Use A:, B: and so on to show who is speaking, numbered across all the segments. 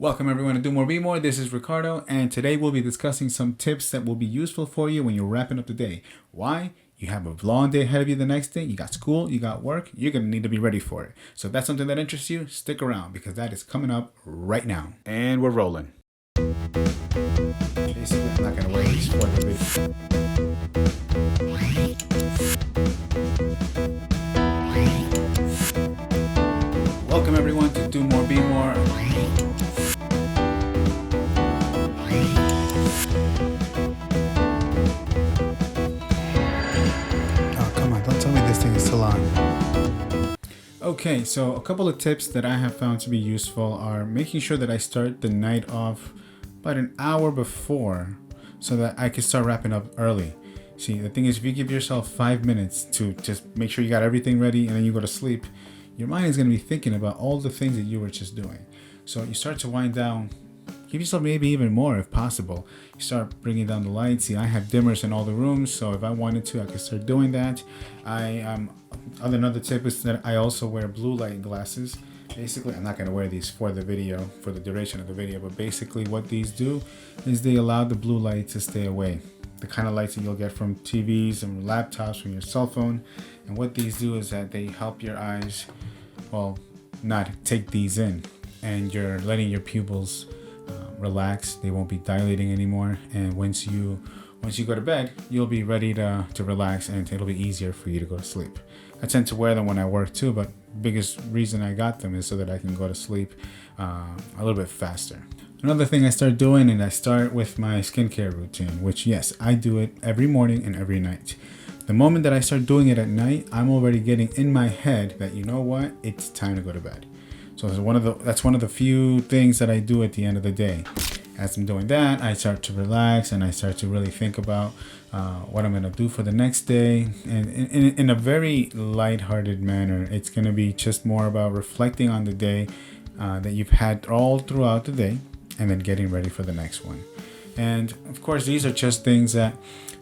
A: Welcome everyone to Do More Be More. This is Ricardo, and today we'll be discussing some tips that will be useful for you when you're wrapping up the day. Why? You have a long day ahead of you the next day. You got school, you got work. You're going to need to be ready for it. So if that's something that interests you, stick around because that is coming up right now. And we're rolling. Basically, I'm not going to wear these for the video. Welcome everyone to Do More Be More. Okay, so a couple of tips that I have found to be useful are making sure that I start the night off about an hour before so that I can start wrapping up early. See, the thing is, if you give yourself 5 minutes to just make sure you got everything ready and then you go to sleep, your mind is going to be thinking about all the things that you were just doing. So you start to wind down. Give yourself maybe even more if possible. You start bringing down the lights. See, I have dimmers in all the rooms, so if I wanted to, I could start doing that. Another tip is that I also wear blue light glasses. Basically, I'm not going to wear these for the video, for the duration of the video, but basically what these do is they allow the blue light to stay away. The kind of lights that you'll get from TVs and laptops, from your cell phone. And what these do is that they help your eyes, well, not take these in. And you're letting your pupils relax. They won't be dilating anymore. And once you go to bed, you'll be ready to relax, and it'll be easier for you to go to sleep. I tend to wear them when I work too, but biggest reason I got them is so that I can go to sleep a little bit faster. Another thing I start doing, and I start with my skincare routine, which yes, I do it every morning and every night. The moment that I start doing it at night, I'm already getting in my head that, you know what, it's time to go to bed. So that's one of the few things that I do at the end of the day. As I'm doing that, I start to relax and I start to really think about what I'm going to do for the next day. And in a very lighthearted manner, it's going to be just more about reflecting on the day that you've had all throughout the day and then getting ready for the next one. And of course, these are just things that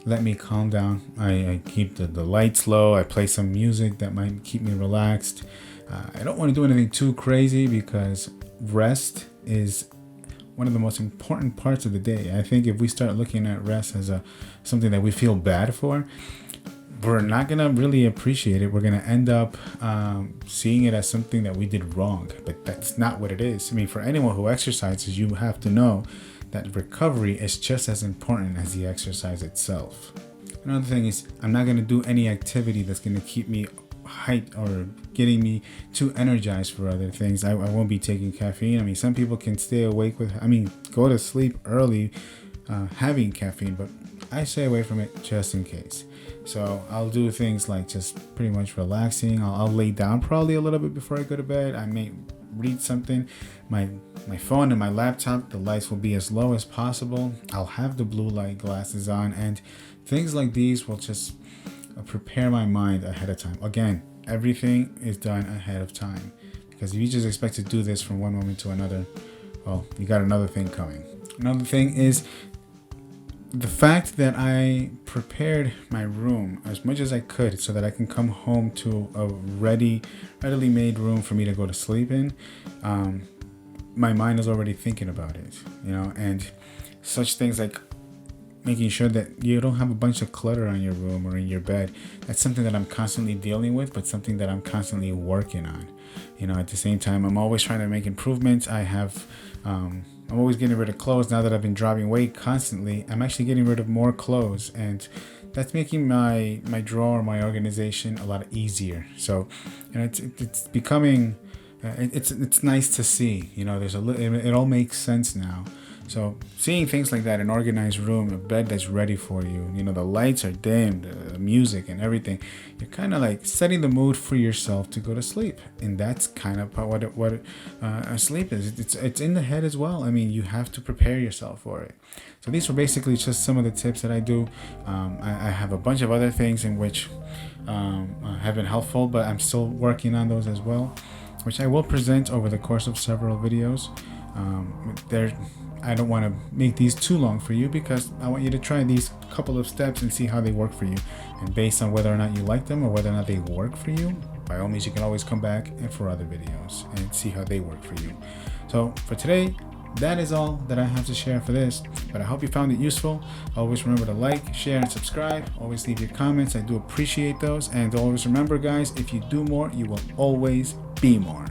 A: let me calm down. I keep the lights low. I play some music that might keep me relaxed. I don't want to do anything too crazy because rest is one of the most important parts of the day. I think if we start looking at rest as something that we feel bad for, we're not going to really appreciate it. We're going to end up seeing it as something that we did wrong, but that's not what it is. I mean, for anyone who exercises, you have to know that recovery is just as important as the exercise itself. Another thing is, I'm not going to do any activity that's going to keep me hyped or getting me too energized for other things. I won't be taking caffeine. I mean, some people can stay awake go to sleep early having caffeine, but I stay away from it just in case. So I'll do things like just pretty much relaxing. I'll lay down probably a little bit before I go to bed. I may read something. My phone and my laptop, the lights will be as low as possible. I'll have the blue light glasses on, and things like these will just prepare my mind ahead of time. Again, everything is done ahead of time, because if you just expect to do this from one moment to another, well, you got another thing coming. Another thing is the fact that I prepared my room as much as I could so that I can come home to a readily made room for me to go to sleep in. My mind is already thinking about it, and such things like making sure that you don't have a bunch of clutter on your room or in your bed. That's something that I'm constantly dealing with, but something that I'm constantly working on. At the same time, I'm always trying to make improvements. I'm always getting rid of clothes. Now that I've been dropping weight constantly, I'm actually getting rid of more clothes, and that's making my drawer, my organization a lot easier. So, it's becoming, it's nice to see. It all makes sense now. So seeing things like that, an organized room, a bed that's ready for you, the lights are dimmed, the music and everything, you're kind of like setting the mood for yourself to go to sleep. And that's kind of what sleep is. It's in the head as well. I mean, you have to prepare yourself for it. So these were basically just some of the tips that I do. I have a bunch of other things in which have been helpful, but I'm still working on those as well, which I will present over the course of several videos. I don't want to make these too long for you because I want you to try these couple of steps and see how they work for you. And based on whether or not you like them or whether or not they work for you, by all means, you can always come back and for other videos and see how they work for you. So for today, that is all that I have to share for this, but I hope you found it useful. Always remember to like, share, and subscribe. Always leave your comments. I do appreciate those. And always remember, guys, if you do more, you will always be more.